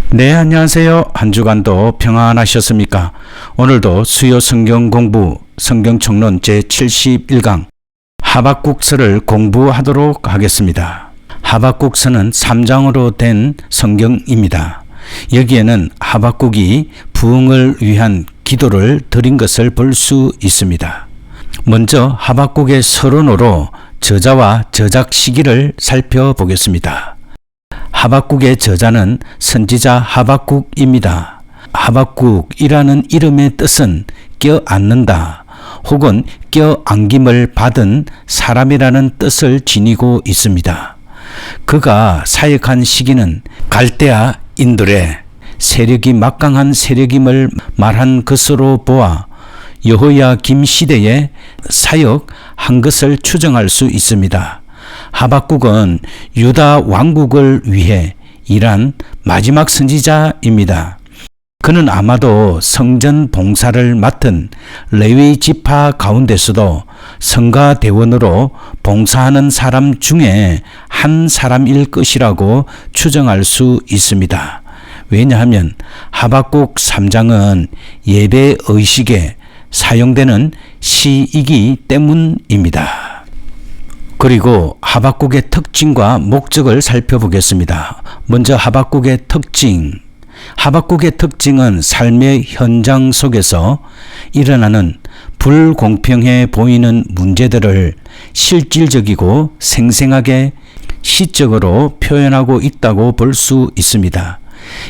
네, 안녕하세요. 한 주간도 평안하셨습니까? 오늘도 수요 성경 공부 성경총론 제71강 하박국서를 공부하도록 하겠습니다. 하박국서는 3장으로 된 성경입니다. 여기에는 하박국이 부흥을 위한 기도를 드린 것을 볼 수 있습니다. 먼저 하박국의 서론으로 저자와 저작 시기를 살펴보겠습니다. 하박국의 저자는 선지자 하박국입니다. 하박국이라는 이름의 뜻은 껴안는다 혹은 껴안김을 받은 사람이라는 뜻을 지니고 있습니다. 그가 사역한 시기는 갈대아 인들의 세력이 막강한 세력임을 말한 것으로 보아 여호야김 시대에 사역한 것을 추정할 수 있습니다. 하박국은 유다 왕국을 위해 일한 마지막 선지자입니다. 그는 아마도 성전 봉사를 맡은 레위 지파 가운데서도 성가대원으로 봉사하는 사람 중에 한 사람일 것이라고 추정할 수 있습니다. 왜냐하면 하박국 3장은 예배 의식에 사용되는 시이기 때문입니다. 그리고 하박국의 특징과 목적을 살펴보겠습니다. 먼저 하박국의 특징. 하박국의 특징은 삶의 현장 속에서 일어나는 불공평해 보이는 문제들을 실질적이고 생생하게 시적으로 표현하고 있다고 볼 수 있습니다.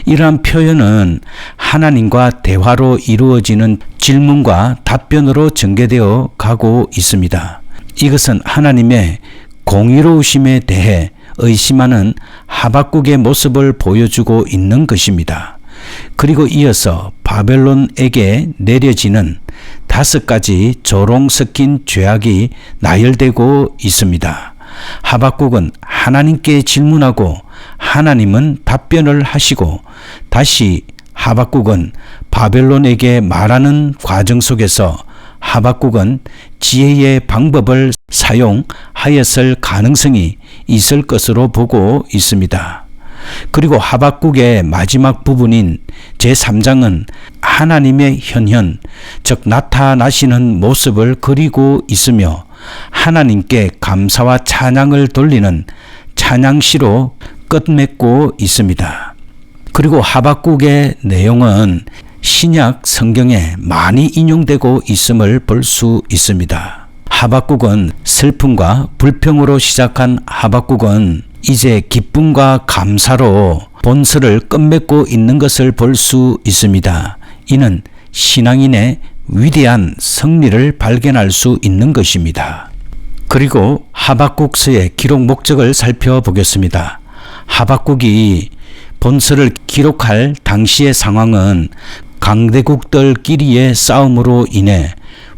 이러한 표현은 하나님과 대화로 이루어지는 질문과 답변으로 전개되어 가고 있습니다. 이것은 하나님의 공의로우심에 대해 의심하는 하박국의 모습을 보여주고 있는 것입니다. 그리고 이어서 바벨론에게 내려지는 5가지 조롱 섞인 죄악이 나열되고 있습니다. 하박국은 하나님께 질문하고 하나님은 답변을 하시고 다시 하박국은 바벨론에게 말하는 과정 속에서 하박국은 지혜의 방법을 사용하였을 가능성이 있을 것으로 보고 있습니다. 그리고 하박국의 마지막 부분인 제3장은 하나님의 현현, 즉 나타나시는 모습을 그리고 있으며 하나님께 감사와 찬양을 돌리는 찬양시로 끝맺고 있습니다. 그리고 하박국의 내용은 신약 성경에 많이 인용되고 있음을 볼 수 있습니다. 하박국은 슬픔과 불평으로 시작한 하박국은 이제 기쁨과 감사로 본서를 끝맺고 있는 것을 볼 수 있습니다. 이는 신앙인의 위대한 승리를 발견할 수 있는 것입니다. 그리고 하박국서의 기록 목적을 살펴보겠습니다. 하박국이 본서를 기록할 당시의 상황은 강대국들끼리의 싸움으로 인해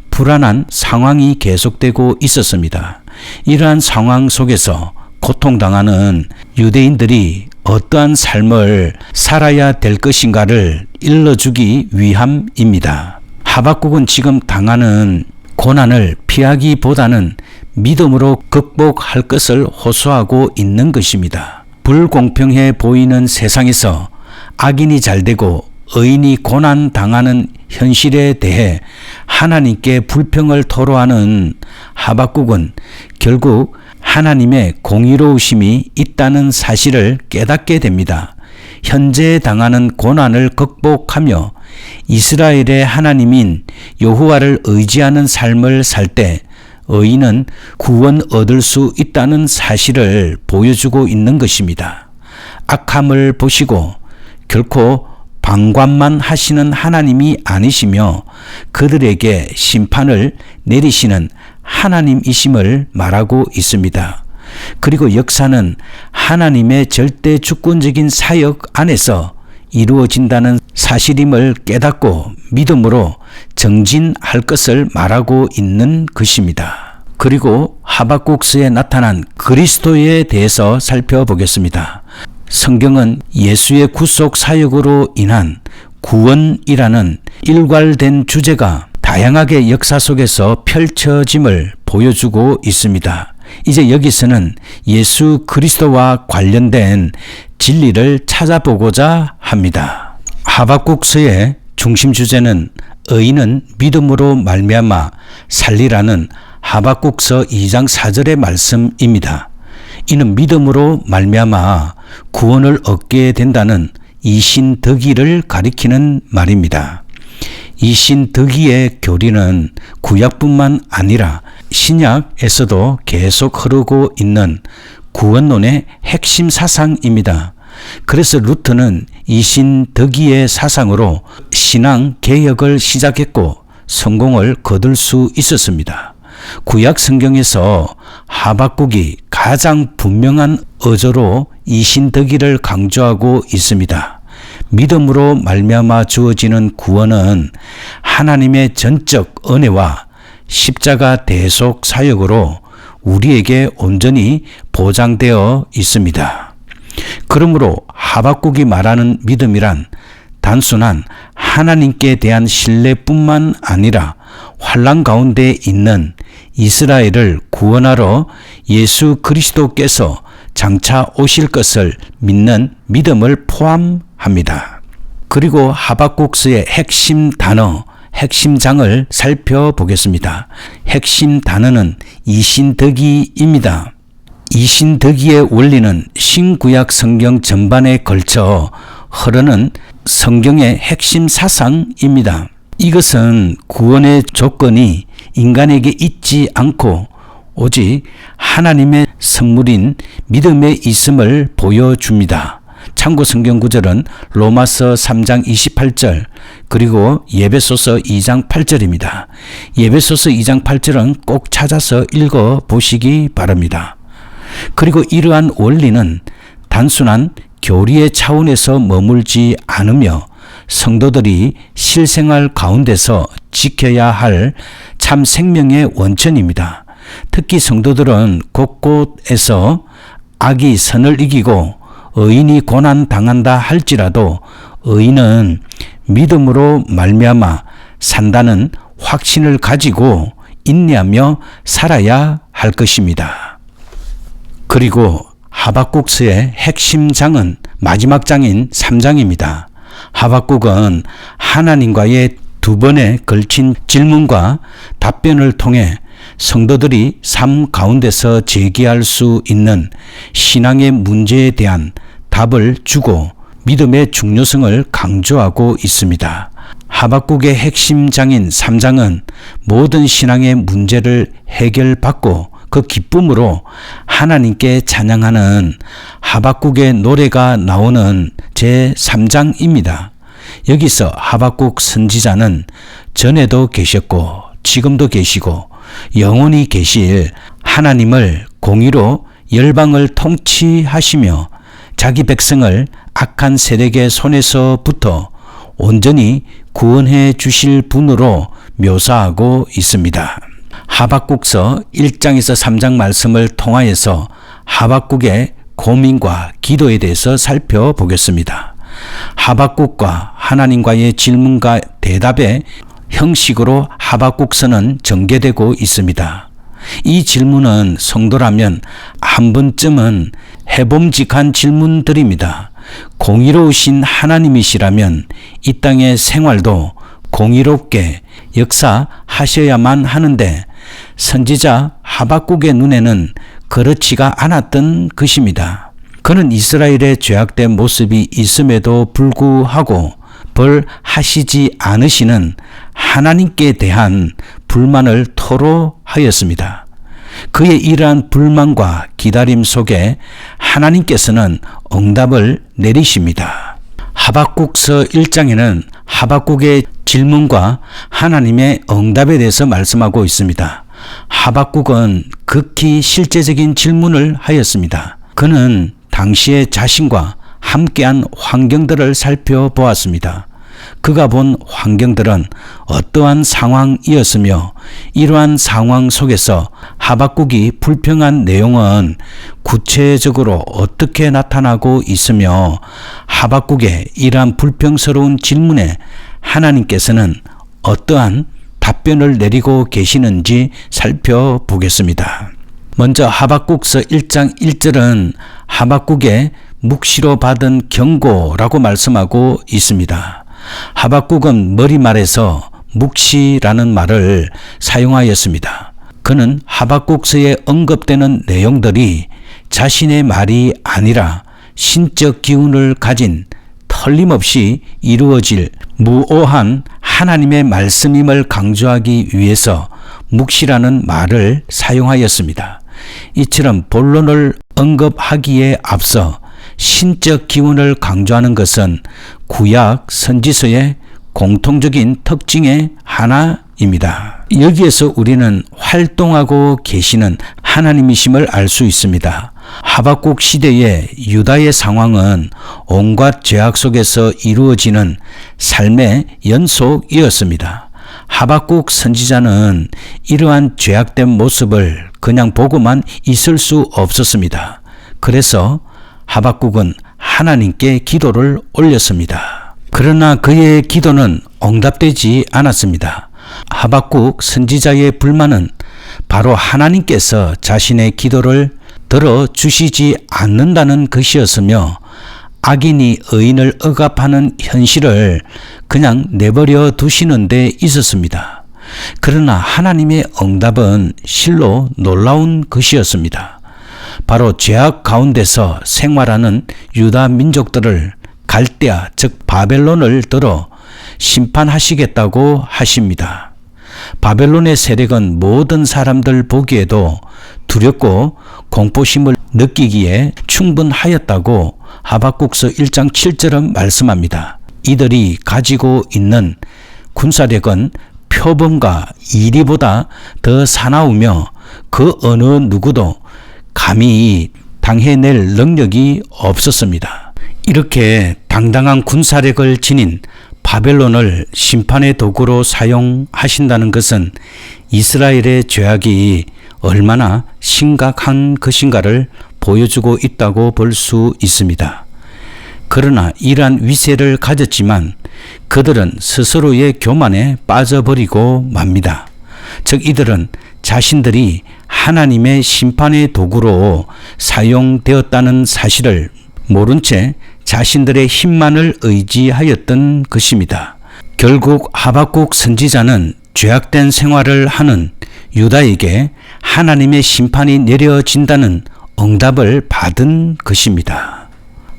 불안한 상황이 계속되고 있었습니다. 이러한 상황 속에서 고통당하는 유대인들이 어떠한 삶을 살아야 될 것인가를 일러주기 위함입니다. 하박국은 지금 당하는 고난을 피하기보다는 믿음으로 극복할 것을 호소하고 있는 것입니다. 불공평해 보이는 세상에서 악인이 잘되고 의인이 고난당하는 현실에 대해 하나님께 불평을 토로하는 하박국은 결국 하나님의 공의로우심이 있다는 사실을 깨닫게 됩니다. 현재 당하는 고난을 극복하며 이스라엘의 하나님인 여호와를 의지하는 삶을 살 때 의인은 구원 얻을 수 있다는 사실을 보여주고 있는 것입니다. 악함을 보시고 결코 방관만 하시는 하나님이 아니시며 그들에게 심판을 내리시는 하나님이심을 말하고 있습니다. 그리고 역사는 하나님의 절대 주권적인 사역 안에서 이루어진다는 사실임을 깨닫고 믿음으로 정진할 것을 말하고 있는 것입니다. 그리고 하박국서에 나타난 그리스도에 대해서 살펴보겠습니다. 성경은 예수의 구속 사역으로 인한 구원이라는 일괄된 주제가 다양하게 역사 속에서 펼쳐짐을 보여주고 있습니다. 이제 여기서는 예수 그리스도와 관련된 진리를 찾아보고자 합니다. 하박국서의 중심 주제는 의인은 믿음으로 말미암아 살리라는 하박국서 2장 4절의 말씀입니다. 이는 믿음으로 말미암아 구원을 얻게 된다는 이신덕이를 가리키는 말입니다. 이신덕이의 교리는 구약뿐만 아니라 신약에서도 계속 흐르고 있는 구원론의 핵심 사상입니다. 그래서 루터는 이신덕이의 사상으로 신앙 개혁을 시작했고 성공을 거둘 수 있었습니다. 구약 성경에서 하박국이 가장 분명한 어조로 이신덕이를 강조하고 있습니다. 믿음으로 말미암아 주어지는 구원은 하나님의 전적 은혜와 십자가 대속 사역으로 우리에게 온전히 보장되어 있습니다. 그러므로 하박국이 말하는 믿음이란 단순한 하나님께 대한 신뢰뿐만 아니라 환난 가운데 있는 이스라엘을 구원하러 예수 그리스도께서 장차 오실 것을 믿는 믿음을 포함합니다. 그리고 하박국서의 핵심 단어, 핵심 장을 살펴보겠습니다. 핵심 단어는 이신덕이입니다. 이신덕이의 원리는 신구약 성경 전반에 걸쳐 흐르는 성경의 핵심 사상입니다. 이것은 구원의 조건이 인간에게 있지 않고 오직 하나님의 선물인 믿음에 있음을 보여줍니다. 참고 성경 구절은 로마서 3장 28절 그리고 예배소서 2장 8절입니다. 예배소서 2장 8절은 꼭 찾아서 읽어보시기 바랍니다. 그리고 이러한 원리는 단순한 교리의 차원에서 머물지 않으며 성도들이 실생활 가운데서 지켜야 할 참 생명의 원천입니다. 특히 성도들은 곳곳에서 악이 선을 이기고 의인이 고난 당한다 할지라도 의인은 믿음으로 말미암아 산다는 확신을 가지고 인내하며 살아야 할 것입니다. 그리고 하박국서의 핵심 장은 마지막 장인 3장입니다. 하박국은 하나님과의 두 번에 걸친 질문과 답변을 통해 성도들이 삶 가운데서 제기할 수 있는 신앙의 문제에 대한 답을 주고 믿음의 중요성을 강조하고 있습니다. 하박국의 핵심 장인 3장은 모든 신앙의 문제를 해결받고 그 기쁨으로 하나님께 찬양하는 하박국의 노래가 나오는 제3장입니다. 여기서 하박국 선지자는 전에도 계셨고 지금도 계시고 영원히 계실 하나님을 공의로 열방을 통치하시며 자기 백성을 악한 세력의 손에서부터 온전히 구원해 주실 분으로 묘사하고 있습니다. 하박국서 1장에서 3장 말씀을 통하여서 하박국의 고민과 기도에 대해서 살펴보겠습니다. 하박국과 하나님과의 질문과 대답의 형식으로 하박국서는 전개되고 있습니다. 이 질문은 성도라면 한 번쯤은 해봄직한 질문들입니다. 공의로우신 하나님이시라면 이 땅의 생활도 공의롭게 역사하셔야만 하는데 선지자 하박국의 눈에는 그렇지가 않았던 것입니다. 그는 이스라엘의 죄악된 모습이 있음에도 불구하고 벌하시지 않으시는 하나님께 대한 불만을 토로하였습니다. 그의 이러한 불만과 기다림 속에 하나님께서는 응답을 내리십니다. 하박국서 1장에는 하박국의 질문과 하나님의 응답에 대해서 말씀하고 있습니다. 하박국은 극히 실제적인 질문을 하였습니다. 그는 당시의 자신과 함께한 환경들을 살펴보았습니다. 그가 본 환경들은 어떠한 상황이었으며 이러한 상황 속에서 하박국이 불평한 내용은 구체적으로 어떻게 나타나고 있으며 하박국의 이러한 불평스러운 질문에 하나님께서는 어떠한 답변을 내리고 계시는지 살펴보겠습니다. 먼저 하박국서 1장 1절은 하박국의 묵시로 받은 경고라고 말씀하고 있습니다. 하박국은 머리말에서 묵시라는 말을 사용하였습니다. 그는 하박국서에 언급되는 내용들이 자신의 말이 아니라 신적 기운을 가진 틀림없이 이루어질 무오한 하나님의 말씀임을 강조하기 위해서 묵시라는 말을 사용하였습니다. 이처럼 본론을 언급하기에 앞서 신적 기운을 강조하는 것은 구약 선지서의 공통적인 특징의 하나입니다. 여기에서 우리는 활동하고 계시는 하나님이심을 알 수 있습니다. 하박국 시대의 유다의 상황은 온갖 죄악 속에서 이루어지는 삶의 연속이었습니다. 하박국 선지자는 이러한 죄악된 모습을 그냥 보고만 있을 수 없었습니다. 그래서 하박국은 하나님께 기도를 올렸습니다. 그러나 그의 기도는 응답되지 않았습니다. 하박국 선지자의 불만은 바로 하나님께서 자신의 기도를 들어주시지 않는다는 것이었으며 악인이 의인을 억압하는 현실을 그냥 내버려 두시는 데 있었습니다. 그러나 하나님의 응답은 실로 놀라운 것이었습니다. 바로 죄악 가운데서 생활하는 유다 민족들을 갈대아 즉 바벨론을 들어 심판하시겠다고 하십니다. 바벨론의 세력은 모든 사람들 보기에도 두렵고 공포심을 느끼기에 충분하였다고 하박국서 1장 7절은 말씀합니다. 이들이 가지고 있는 군사력은 표범과 이리보다 더 사나우며 그 어느 누구도 감히 당해낼 능력이 없었습니다. 이렇게 당당한 군사력을 지닌 바벨론을 심판의 도구로 사용하신다는 것은 이스라엘의 죄악이 얼마나 심각한 것인가를 보여주고 있다고 볼 수 있습니다. 그러나 이러한 위세를 가졌지만 그들은 스스로의 교만에 빠져버리고 맙니다. 즉 이들은 자신들이 하나님의 심판의 도구로 사용되었다는 사실을 모른 채 자신들의 힘만을 의지하였던 것입니다. 결국 하박국 선지자는 죄악된 생활을 하는 유다에게 하나님의 심판이 내려진다는 응답을 받은 것입니다.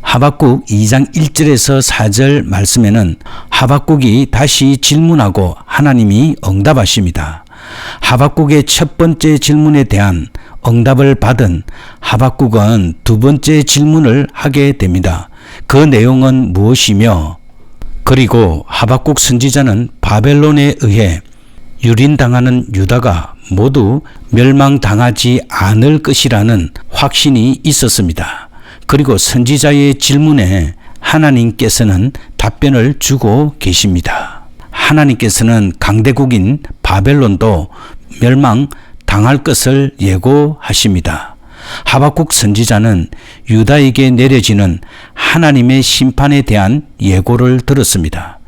하박국 2장 1절에서 4절 말씀에는 하박국이 다시 질문하고 하나님이 응답하십니다. 하박국의 첫 번째 질문에 대한 응답을 받은 하박국은 두 번째 질문을 하게 됩니다. 그 내용은 무엇이며 그리고 하박국 선지자는 바벨론에 의해 유린당하는 유다가 모두 멸망당하지 않을 것이라는 확신이 있었습니다. 그리고 선지자의 질문에 하나님께서는 답변을 주고 계십니다. 하나님께서는 강대국인 바벨론도 멸망당할 것을 예고하십니다. 하박국 선지자는 유다에게 내려지는 하나님의 심판에 대한 예고를 들었습니다.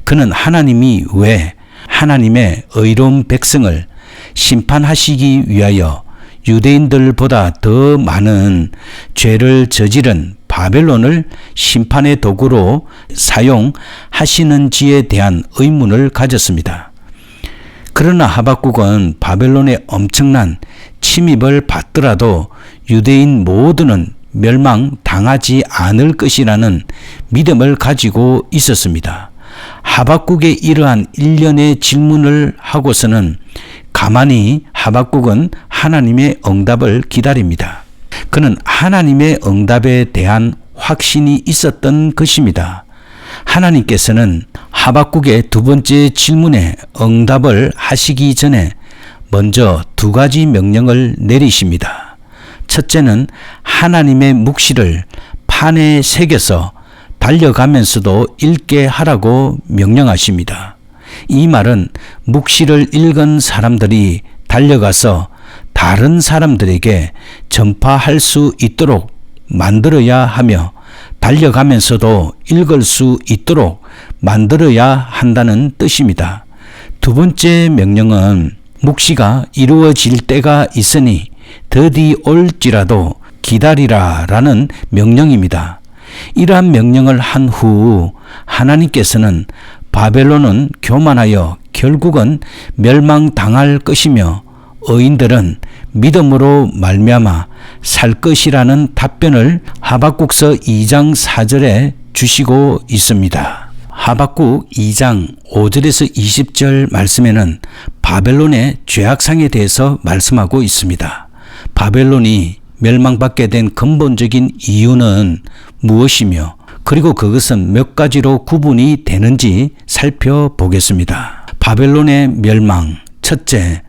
그는 하나님이 왜 하나님의 의로운 백성을 심판하시기 위하여 유대인들보다 더 많은 죄를 저지른 바벨론을 심판의 도구로 사용하시는지에 대한 의문을 가졌습니다. 그러나 하박국은 바벨론의 엄청난 침입을 받더라도 유대인 모두는 멸망당하지 않을 것이라는 믿음을 가지고 있었습니다. 하박국의 이러한 일련의 질문을 하고서는 가만히 하박국은 하나님의 응답을 기다립니다. 그는 하나님의 응답에 대한 확신이 있었던 것입니다. 하나님께서는 하박국의 두 번째 질문에 응답을 하시기 전에 먼저 두 가지 명령을 내리십니다. 첫째는 하나님의 묵시를 판에 새겨서 달려가면서도 읽게 하라고 명령하십니다. 이 말은 묵시를 읽은 사람들이 달려가서 다른 사람들에게 전파할 수 있도록 만들어야 하며 달려가면서도 읽을 수 있도록 만들어야 한다는 뜻입니다. 두 번째 명령은 묵시가 이루어질 때가 있으니 더디 올지라도 기다리라 라는 명령입니다. 이러한 명령을 한 후 하나님께서는 바벨론은 교만하여 결국은 멸망당할 것이며 의인들은 믿음으로 말미암아 살 것이라는 답변을 하박국서 2장 4절에 주시고 있습니다. 하박국 2장 5절에서 20절 말씀에는 바벨론의 죄악상에 대해서 말씀하고 있습니다. 바벨론이 멸망받게 된 근본적인 이유는 무엇이며 그리고 그것은 몇 가지로 구분이 되는지 살펴보겠습니다. 바벨론의 멸망. 첫째,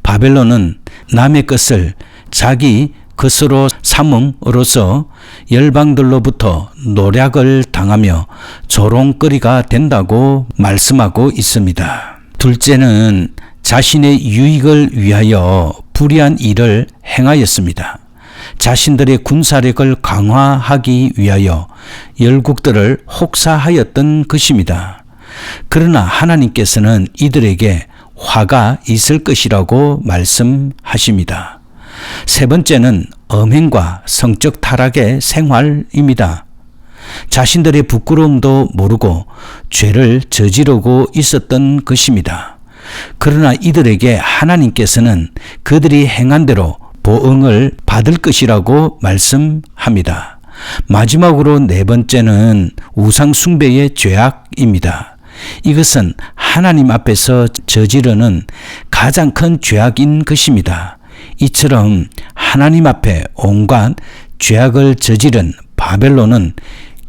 바벨론은 남의 것을 자기 것으로 삼음으로써 열방들로부터 노략을 당하며 조롱거리가 된다고 말씀하고 있습니다. 둘째는 자신의 유익을 위하여 불의한 일을 행하였습니다. 자신들의 군사력을 강화하기 위하여 열국들을 혹사하였던 것입니다. 그러나 하나님께서는 이들에게 화가 있을 것이라고 말씀하십니다. 세 번째는 음행과 성적 타락의 생활입니다. 자신들의 부끄러움도 모르고 죄를 저지르고 있었던 것입니다. 그러나 이들에게 하나님께서는 그들이 행한 대로 보응을 받을 것이라고 말씀합니다. 마지막으로 네 번째는 우상 숭배의 죄악입니다. 이것은 하나님 앞에서 저지르는 가장 큰 죄악인 것입니다. 이처럼 하나님 앞에 온갖 죄악을 저지른 바벨론은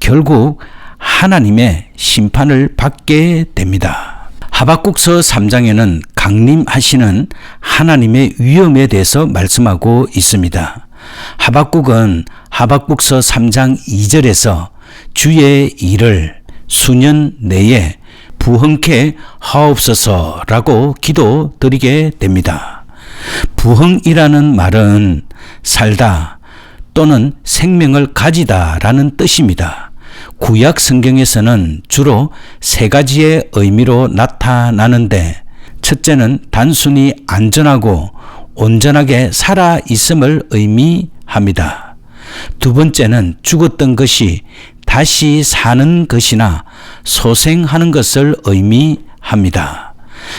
결국 하나님의 심판을 받게 됩니다. 하박국서 3장에는 강림하시는 하나님의 위엄에 대해서 말씀하고 있습니다. 하박국은 하박국서 3장 2절에서 주의 일을 수년 내에 부흥케 하옵소서라고 기도드리게 됩니다. 부흥이라는 말은 살다 또는 생명을 가지다라는 뜻입니다. 구약 성경에서는 주로 세 가지의 의미로 나타나는데 첫째는 단순히 안전하고 온전하게 살아 있음을 의미합니다. 두 번째는 죽었던 것이 다시 사는 것이나 소생하는 것을 의미합니다.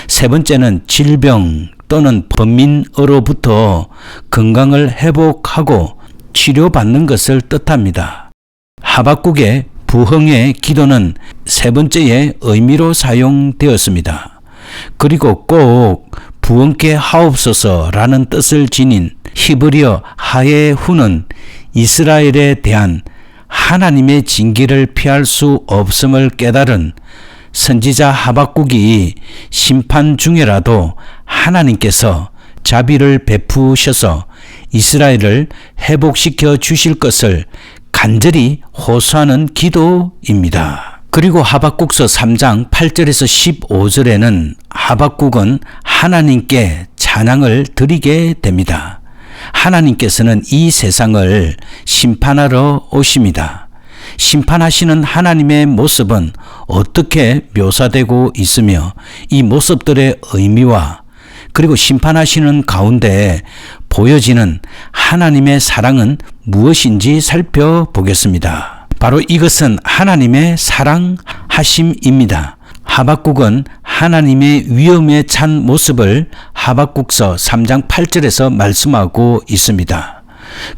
세 번째는 질병 또는 번민으로부터 건강을 회복하고 치료받는 것을 뜻합니다. 하박국의 부흥의 기도는 세 번째의 의미로 사용되었습니다. 그리고 꼭 부흥케 하옵소서라는 뜻을 지닌 히브리어 하예후는 이스라엘에 대한 하나님의 징계를 피할 수 없음을 깨달은 선지자 하박국이 심판 중에라도 하나님께서 자비를 베푸셔서 이스라엘을 회복시켜 주실 것을 간절히 호소하는 기도입니다. 그리고 하박국서 3장 8절에서 15절에는 하박국은 하나님께 찬양을 드리게 됩니다. 하나님께서는 이 세상을 심판하러 오십니다. 심판하시는 하나님의 모습은 어떻게 묘사되고 있으며 이 모습들의 의미와 그리고 심판하시는 가운데 보여지는 하나님의 사랑은 무엇인지 살펴보겠습니다. 바로 이것은 하나님의 사랑하심입니다. 하박국은 하나님의 위엄에 찬 모습을 하박국서 3장 8절에서 말씀하고 있습니다.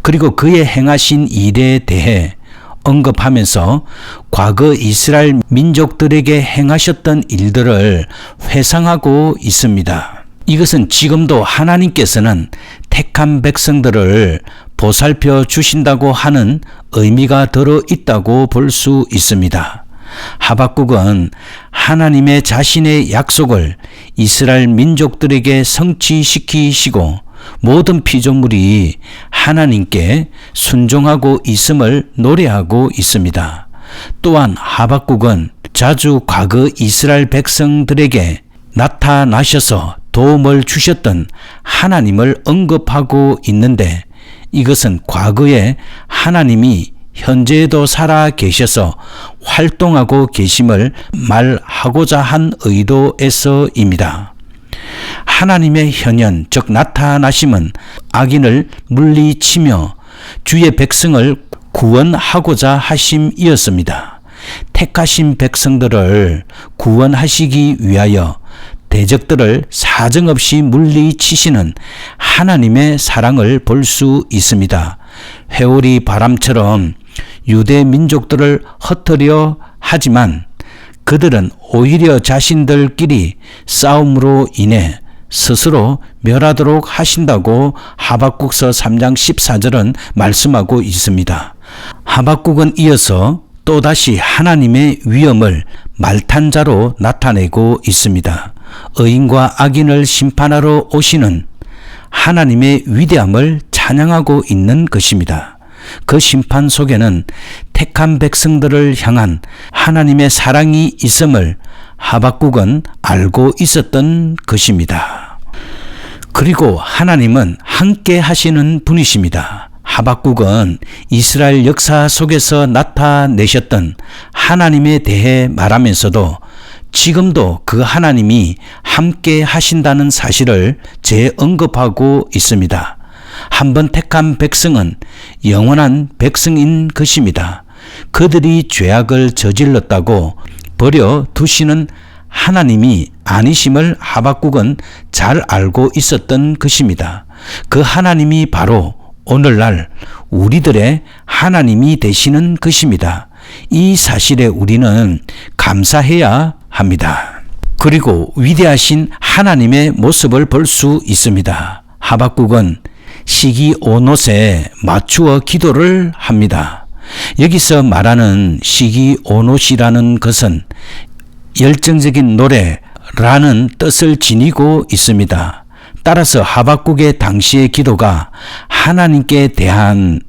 그리고 그의 행하신 일에 대해 언급하면서 과거 이스라엘 민족들에게 행하셨던 일들을 회상하고 있습니다. 이것은 지금도 하나님께서는 택한 백성들을 보살펴 주신다고 하는 의미가 들어 있다고 볼 수 있습니다. 하박국은 하나님의 자신의 약속을 이스라엘 민족들에게 성취시키시고 모든 피조물이 하나님께 순종하고 있음을 노래하고 있습니다. 또한 하박국은 자주 과거 이스라엘 백성들에게 나타나셔서 도움을 주셨던 하나님을 언급하고 있는데 이것은 과거에 하나님이 현재에도 살아 계셔서 활동하고 계심을 말하고자 한 의도에서입니다. 하나님의 현현, 즉 나타나심은 악인을 물리치며 주의 백성을 구원하고자 하심이었습니다. 택하신 백성들을 구원하시기 위하여 대적들을 사정없이 물리치시는 하나님의 사랑을 볼 수 있습니다. 회오리 바람처럼 유대 민족들을 흩으려 하지만 그들은 오히려 자신들끼리 싸움으로 인해 스스로 멸하도록 하신다고 하박국서 3장 14절은 말씀하고 있습니다. 하박국은 이어서 또다시 하나님의 위엄을 말탄자로 나타내고 있습니다. 의인과 악인을 심판하러 오시는 하나님의 위대함을 찬양하고 있는 것입니다. 그 심판 속에는 택한 백성들을 향한 하나님의 사랑이 있음을 하박국은 알고 있었던 것입니다. 그리고 하나님은 함께 하시는 분이십니다. 하박국은 이스라엘 역사 속에서 나타내셨던 하나님에 대해 말하면서도 지금도 그 하나님이 함께 하신다는 사실을 재언급하고 있습니다. 한번 택한 백성은 영원한 백성인 것입니다. 그들이 죄악을 저질렀다고 버려두시는 하나님이 아니심을 하박국은 잘 알고 있었던 것입니다. 그 하나님이 바로 오늘날 우리들의 하나님이 되시는 것입니다. 이 사실에 우리는 감사해야 합니다. 그리고 위대하신 하나님의 모습을 볼 수 있습니다. 하박국은 시기오롯에 맞추어 기도를 합니다. 여기서 말하는 시기오롯이라는 것은 열정적인 노래라는 뜻을 지니고 있습니다. 따라서 하박국의 당시의 기도가 하나님께 대한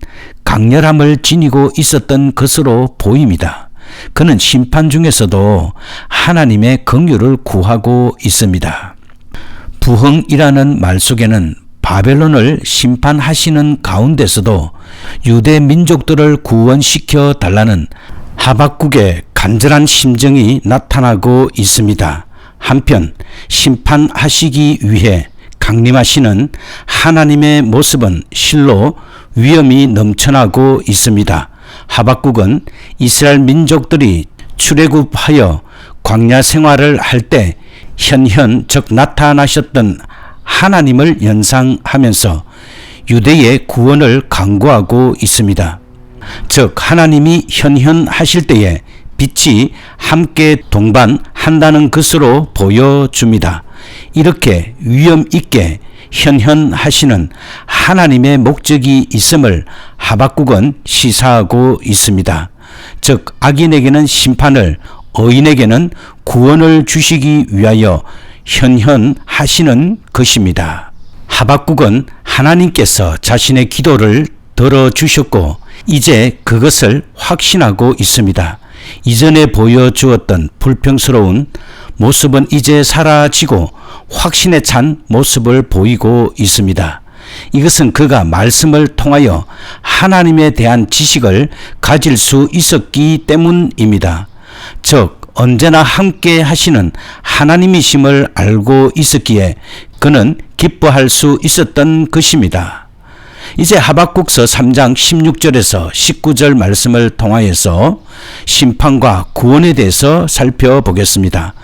강렬함을 지니고 있었던 것으로 보입니다. 그는 심판 중에서도 하나님의 긍휼을 구하고 있습니다. 부흥이라는 말 속에는 바벨론을 심판하시는 가운데서도 유대 민족들을 구원시켜 달라는 하박국의 간절한 심정이 나타나고 있습니다. 한편 심판하시기 위해 강림하시는 하나님의 모습은 실로 위엄이 넘쳐나고 있습니다. 하박국은 이스라엘 민족들이 출애굽하여 광야 생활을 할 때 현현 즉 나타나셨던 하나님을 연상하면서 유대의 구원을 강구하고 있습니다. 즉 하나님이 현현하실 때에 빛이 함께 동반한다는 것으로 보여줍니다. 이렇게 위엄 있게 현현하시는 하나님의 목적이 있음을 하박국은 시사하고 있습니다. 즉 악인에게는 심판을, 의인에게는 구원을 주시기 위하여 현현하시는 것입니다. 하박국은 하나님께서 자신의 기도를 들어주셨고 이제 그것을 확신하고 있습니다. 이전에 보여주었던 불평스러운 모습은 이제 사라지고 확신에 찬 모습을 보이고 있습니다. 이것은 그가 말씀을 통하여 하나님에 대한 지식을 가질 수 있었기 때문입니다. 즉 언제나 함께 하시는 하나님이심을 알고 있었기에 그는 기뻐할 수 있었던 것입니다. 이제 하박국서 3장 16절에서 19절 말씀을 통하여서 심판과 구원에 대해서 살펴보겠습니다.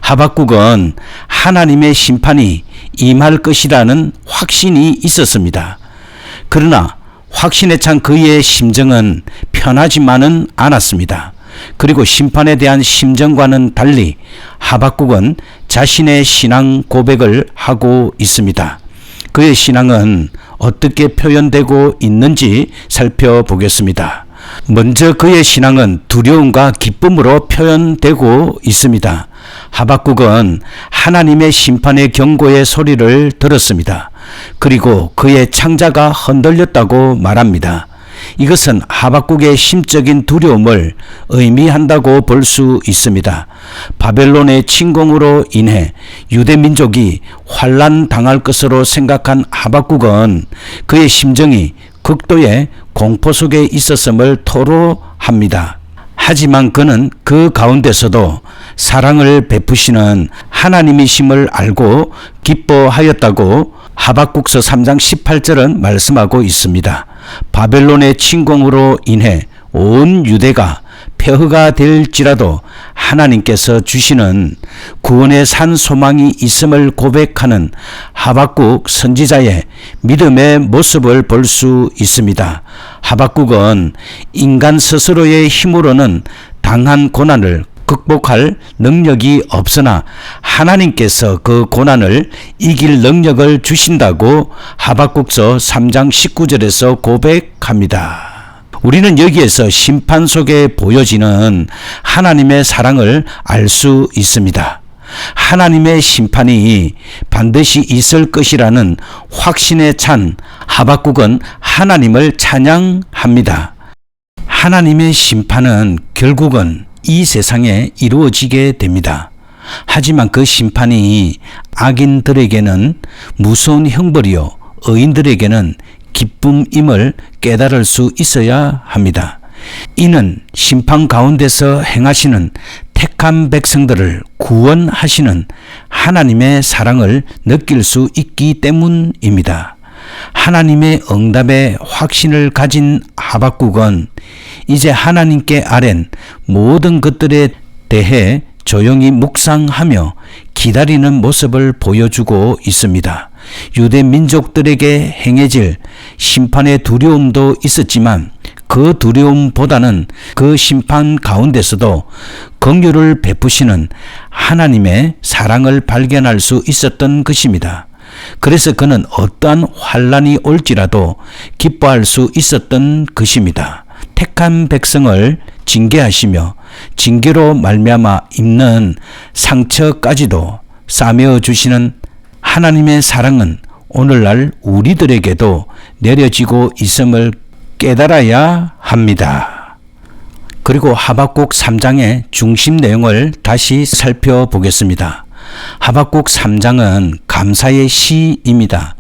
하박국은 하나님의 심판이 임할 것이라는 확신이 있었습니다. 그러나 확신에 찬 그의 심정은 편하지만은 않았습니다. 그리고 심판에 대한 심정과는 달리 하박국은 자신의 신앙 고백을 하고 있습니다. 그의 신앙은 어떻게 표현되고 있는지 살펴보겠습니다. 먼저 그의 신앙은 두려움과 기쁨으로 표현되고 있습니다. 하박국은 하나님의 심판의 경고의 소리를 들었습니다. 그리고 그의 창자가 흔들렸다고 말합니다. 이것은 하박국의 심적인 두려움을 의미한다고 볼 수 있습니다. 바벨론의 침공으로 인해 유대 민족이 환난당할 것으로 생각한 하박국은 그의 심정이 극도의 공포 속에 있었음을 토로합니다. 하지만 그는 그 가운데서도 사랑을 베푸시는 하나님이심을 알고 기뻐하였다고 하박국서 3장 18절은 말씀하고 있습니다. 바벨론의 침공으로 인해 온 유대가 폐허가 될지라도 하나님께서 주시는 구원의 산 소망이 있음을 고백하는 하박국 선지자의 믿음의 모습을 볼 수 있습니다. 하박국은 인간 스스로의 힘으로는 당한 고난을 극복할 능력이 없으나 하나님께서 그 고난을 이길 능력을 주신다고 하박국서 3장 19절에서 고백합니다. 우리는 여기에서 심판 속에 보여지는 하나님의 사랑을 알 수 있습니다. 하나님의 심판이 반드시 있을 것이라는 확신에 찬 하박국은 하나님을 찬양합니다. 하나님의 심판은 결국은 이 세상에 이루어지게 됩니다. 하지만 그 심판이 악인들에게는 무서운 형벌이요 의인들에게는 기쁨임을 깨달을 수 있어야 합니다. 이는 심판 가운데서 행하시는 택한 백성들을 구원하시는 하나님의 사랑을 느낄 수 있기 때문입니다. 하나님의 응답에 확신을 가진 하박국은 이제 하나님께 아랜 모든 것들에 대해 조용히 묵상하며 기다리는 모습을 보여주고 있습니다. 유대 민족들에게 행해질 심판의 두려움도 있었지만 그 두려움보다는 그 심판 가운데서도 긍휼을 베푸시는 하나님의 사랑을 발견할 수 있었던 것입니다. 그래서 그는 어떠한 환난이 올지라도 기뻐할 수 있었던 것입니다. 택한 백성을 징계하시며 징계로 말미암아 입는 상처까지도 싸매어 주시는 하나님의 사랑은 오늘날 우리들에게도 내려지고 있음을 깨달아야 합니다. 그리고 하박국 3장의 중심 내용을 다시 살펴보겠습니다. 하박국 3장은 감사의 시입니다.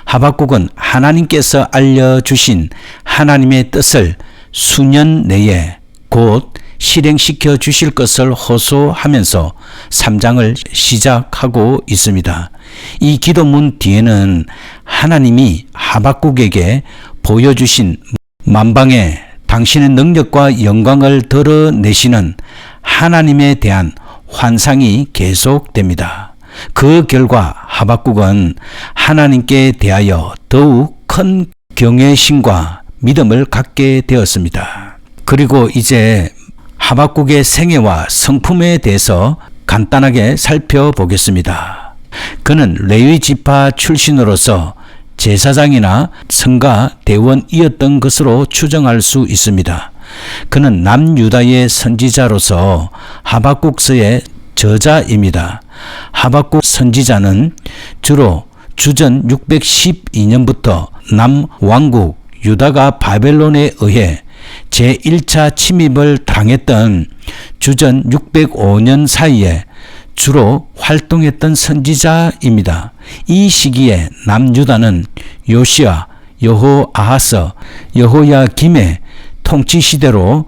하박국은 하나님께서 알려주신 하나님의 뜻을 수년 내에 곧 실행시켜 주실 것을 호소하면서 3장을 시작하고 있습니다. 이 기도문 뒤에는 하나님이 하박국에게 보여주신 만방의 당신의 능력과 영광을 드러내시는 하나님에 대한 환상이 계속됩니다. 그 결과 하박국은 하나님께 대하여 더욱 큰 경외심과 믿음을 갖게 되었습니다. 그리고 이제 하박국의 생애와 성품에 대해서 간단하게 살펴보겠습니다. 그는 레위 지파 출신으로서 제사장이나 성가 대원이었던 것으로 추정할 수 있습니다. 그는 남유다의 선지자로서 하박국서의 저자입니다. 하박국 선지자는 주로 주전 612년부터 남왕국 유다가 바벨론에 의해 제1차 침입을 당했던 주전 605년 사이에 주로 활동했던 선지자입니다. 이 시기에 남유다는 요시야, 여호아하스, 여호야김의 통치 시대로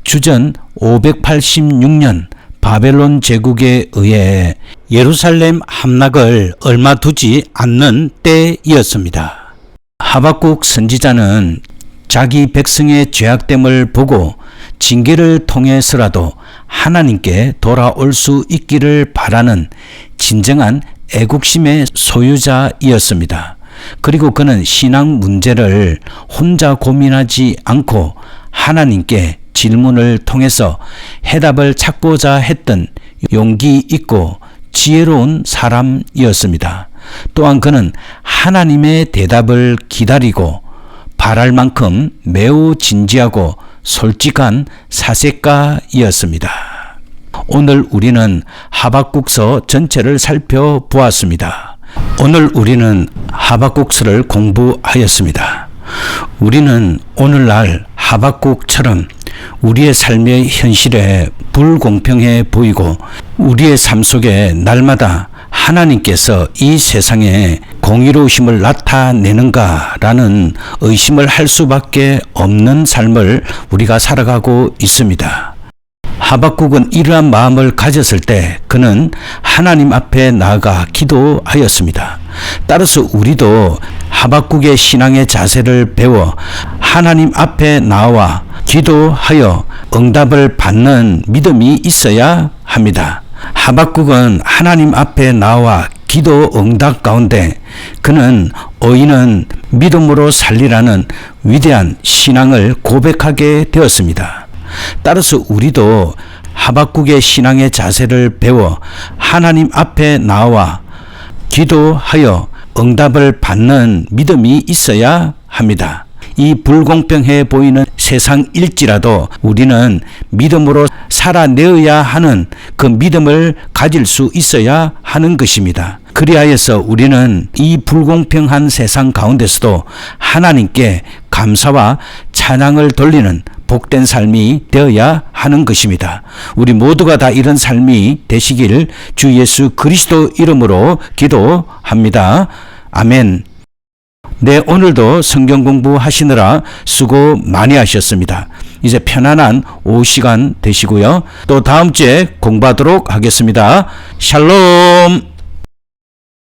주전 586년 바벨론 제국에 의해 예루살렘 함락을 얼마 두지 않는 때이었습니다. 하박국 선지자는 자기 백성의 죄악됨을 보고 징계를 통해서라도 하나님께 돌아올 수 있기를 바라는 진정한 애국심의 소유자이었습니다. 그리고 그는 신앙 문제를 혼자 고민하지 않고 하나님께 질문을 통해서 해답을 찾고자 했던 용기 있고 지혜로운 사람이었습니다. 또한 그는 하나님의 대답을 기다리고 바랄 만큼 매우 진지하고 솔직한 사색가이었습니다. 오늘 우리는 하박국서 전체를 살펴보았습니다. 오늘 우리는 하박국서를 공부하였습니다. 우리는 오늘날 하박국처럼 우리의 삶의 현실에 불공평해 보이고 우리의 삶 속에 날마다 하나님께서 이 세상에 공의로우심을 나타내는가라는 의심을 할 수밖에 없는 삶을 우리가 살아가고 있습니다. 하박국은 이러한 마음을 가졌을 때 그는 하나님 앞에 나아가 기도하였습니다. 따라서 우리도 하박국의 신앙의 자세를 배워 하나님 앞에 나와 기도하여 응답을 받는 믿음이 있어야 합니다. 하박국은 하나님 앞에 나와 기도 응답 가운데 그는 의인은 믿음으로 살리라는 위대한 신앙을 고백하게 되었습니다. 따라서 우리도 하박국의 신앙의 자세를 배워 하나님 앞에 나와 기도하여 응답을 받는 믿음이 있어야 합니다. 이 불공평해 보이는 세상일지라도 우리는 믿음으로 살아내어야 하는 그 믿음을 가질 수 있어야 하는 것입니다. 그리하여서 우리는 이 불공평한 세상 가운데서도 하나님께 감사와 찬양을 돌리는 복된 삶이 되어야 하는 것입니다. 우리 모두가 다 이런 삶이 되시길 주 예수 그리스도 이름으로 기도합니다. 아멘. 네, 오늘도 성경 공부하시느라 수고 많이 하셨습니다. 이제 편안한 오후 시간 되시고요. 또 다음 주에 공부하도록 하겠습니다. 샬롬.